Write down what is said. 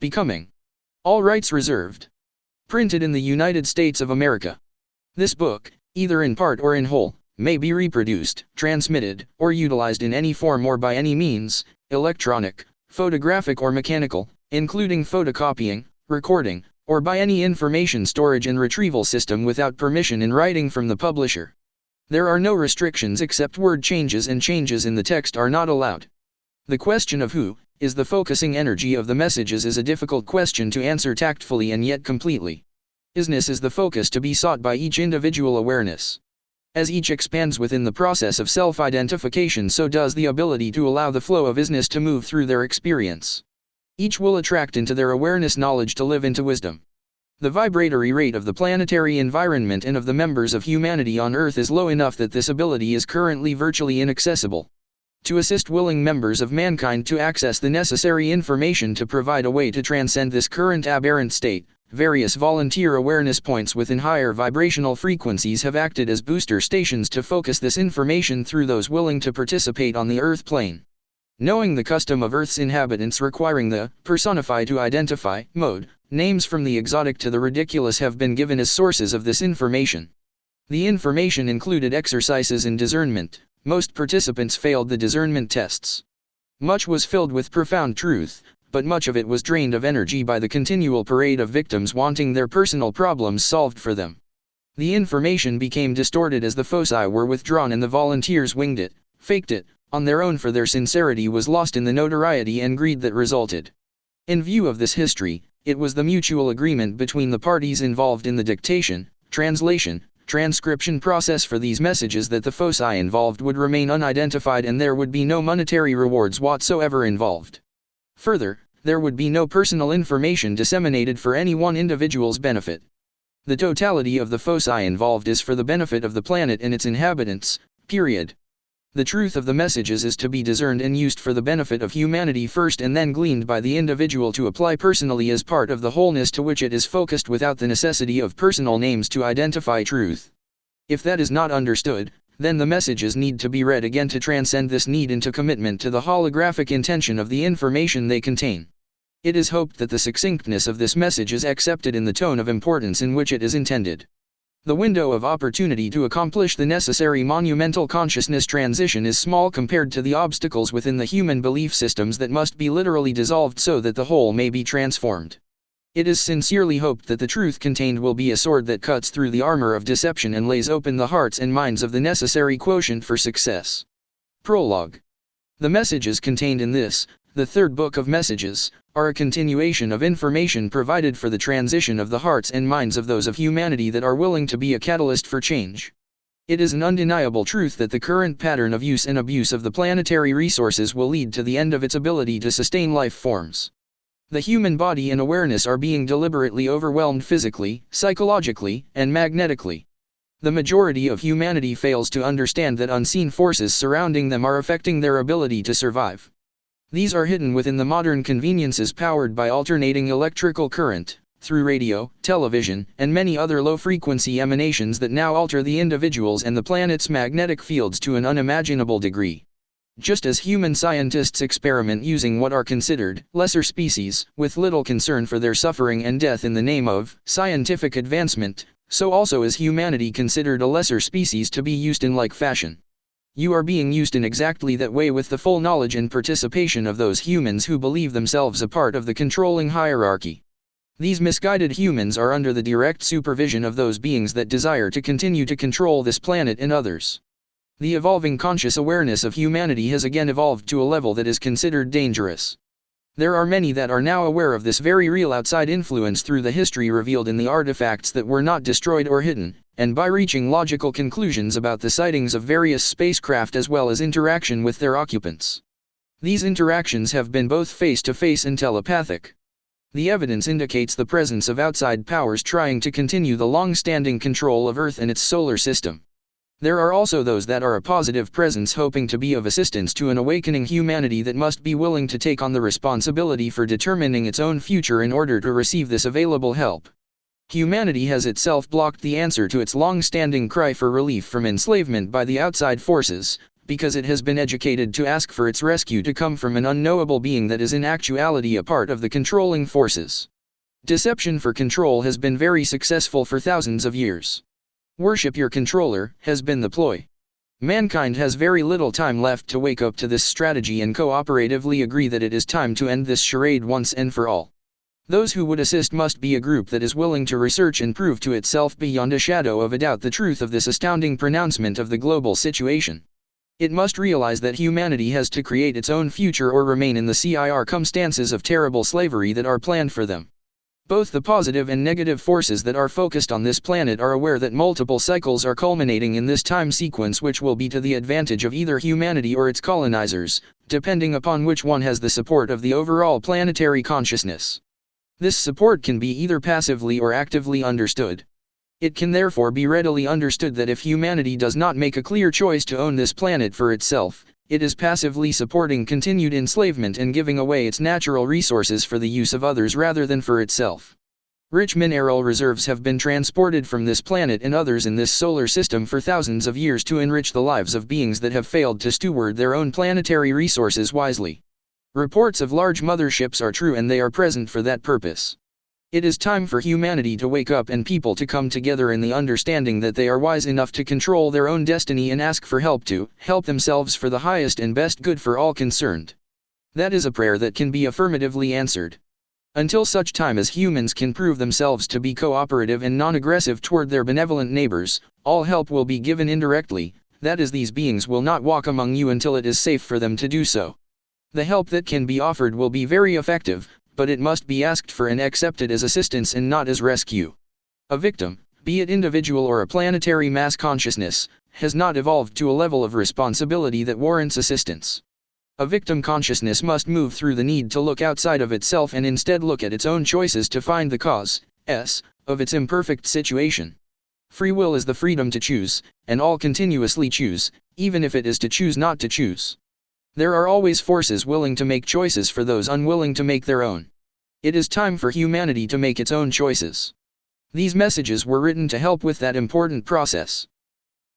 Becoming. All rights reserved. Printed in the United States of America. This book, either in part or in whole, may be reproduced, transmitted, or utilized in any form or by any means, electronic, photographic or mechanical, including photocopying, recording, or by any information storage and retrieval system without permission in writing from the publisher. There are no restrictions except word changes, and changes in the text are not allowed. The question of who is the focusing energy of the messages is a difficult question to answer tactfully and yet completely. Isness is the focus to be sought by each individual awareness. As each expands within the process of self-identification, so does the ability to allow the flow of isness to move through their experience. Each will attract into their awareness knowledge to live into wisdom. The vibratory rate of the planetary environment and of the members of humanity on Earth is low enough that this ability is currently virtually inaccessible. To assist willing members of mankind to access the necessary information to provide a way to transcend this current aberrant state, various volunteer awareness points within higher vibrational frequencies have acted as booster stations to focus this information through those willing to participate on the Earth plane. Knowing the custom of Earth's inhabitants requiring the personify to identify mode, names from the exotic to the ridiculous have been given as sources of this information. The information included exercises in discernment. Most participants failed the discernment tests. Much was filled with profound truth, but much of it was drained of energy by the continual parade of victims wanting their personal problems solved for them. The information became distorted as the foci were withdrawn and the volunteers winged it, faked it, on their own, for their sincerity was lost in the notoriety and greed that resulted. In view of this history, it was the mutual agreement between the parties involved in the dictation, translation, transcription process for these messages that the foci involved would remain unidentified and there would be no monetary rewards whatsoever involved. Further, there would be no personal information disseminated for any one individual's benefit. The totality of the foci involved is for the benefit of the planet and its inhabitants, period. The truth of the messages is to be discerned and used for the benefit of humanity first, and then gleaned by the individual to apply personally as part of the wholeness to which it is focused without the necessity of personal names to identify truth. If that is not understood, then the messages need to be read again to transcend this need into commitment to the holographic intention of the information they contain. It is hoped that the succinctness of this message is accepted in the tone of importance in which it is intended. The window of opportunity to accomplish the necessary monumental consciousness transition is small compared to the obstacles within the human belief systems that must be literally dissolved so that the whole may be transformed. It is sincerely hoped that the truth contained will be a sword that cuts through the armor of deception and lays open the hearts and minds of the necessary quotient for success. Prologue. The messages contained in this, the third book of messages, are a continuation of information provided for the transition of the hearts and minds of those of humanity that are willing to be a catalyst for change. It is an undeniable truth that the current pattern of use and abuse of the planetary resources will lead to the end of its ability to sustain life forms. The human body and awareness are being deliberately overwhelmed physically, psychologically, and magnetically. The majority of humanity fails to understand that unseen forces surrounding them are affecting their ability to survive. These are hidden within the modern conveniences powered by alternating electrical current, through radio, television, and many other low-frequency emanations that now alter the individual's and the planet's magnetic fields to an unimaginable degree. Just as human scientists experiment using what are considered lesser species, with little concern for their suffering and death in the name of scientific advancement, so also is humanity considered a lesser species to be used in like fashion. You are being used in exactly that way with the full knowledge and participation of those humans who believe themselves a part of the controlling hierarchy. These misguided humans are under the direct supervision of those beings that desire to continue to control this planet and others. The evolving conscious awareness of humanity has again evolved to a level that is considered dangerous. There are many that are now aware of this very real outside influence through the history revealed in the artifacts that were not destroyed or hidden, and by reaching logical conclusions about the sightings of various spacecraft as well as interaction with their occupants. These interactions have been both face-to-face and telepathic. The evidence indicates the presence of outside powers trying to continue the long-standing control of Earth and its solar system. There are also those that are a positive presence hoping to be of assistance to an awakening humanity that must be willing to take on the responsibility for determining its own future in order to receive this available help. Humanity has itself blocked the answer to its long-standing cry for relief from enslavement by the outside forces, because it has been educated to ask for its rescue to come from an unknowable being that is in actuality a part of the controlling forces. Deception for control has been very successful for thousands of years. Worship your controller has been the ploy. Mankind has very little time left to wake up to this strategy and cooperatively agree that it is time to end this charade once and for all. Those who would assist must be a group that is willing to research and prove to itself beyond a shadow of a doubt the truth of this astounding pronouncement of the global situation. It must realize that humanity has to create its own future or remain in the circumstances of terrible slavery that are planned for them. Both the positive and negative forces that are focused on this planet are aware that multiple cycles are culminating in this time sequence, which will be to the advantage of either humanity or its colonizers, depending upon which one has the support of the overall planetary consciousness. This support can be either passively or actively understood. It can therefore be readily understood that if humanity does not make a clear choice to own this planet for itself, it is passively supporting continued enslavement and giving away its natural resources for the use of others rather than for itself. Rich mineral reserves have been transported from this planet and others in this solar system for thousands of years to enrich the lives of beings that have failed to steward their own planetary resources wisely. Reports of large motherships are true and they are present for that purpose. It is time for humanity to wake up and people to come together in the understanding that they are wise enough to control their own destiny and ask for help to help themselves for the highest and best good for all concerned. That is a prayer that can be affirmatively answered. Until such time as humans can prove themselves to be cooperative and non-aggressive toward their benevolent neighbors, all help will be given indirectly, that is, these beings will not walk among you until it is safe for them to do so. The help that can be offered will be very effective, but it must be asked for and accepted as assistance and not as rescue. A victim, be it individual or a planetary mass consciousness, has not evolved to a level of responsibility that warrants assistance. A victim consciousness must move through the need to look outside of itself and instead look at its own choices to find the cause of its imperfect situation. Free will is the freedom to choose, and all continuously choose, even if it is to choose not to choose. There are always forces willing to make choices for those unwilling to make their own. It is time for humanity to make its own choices. These messages were written to help with that important process.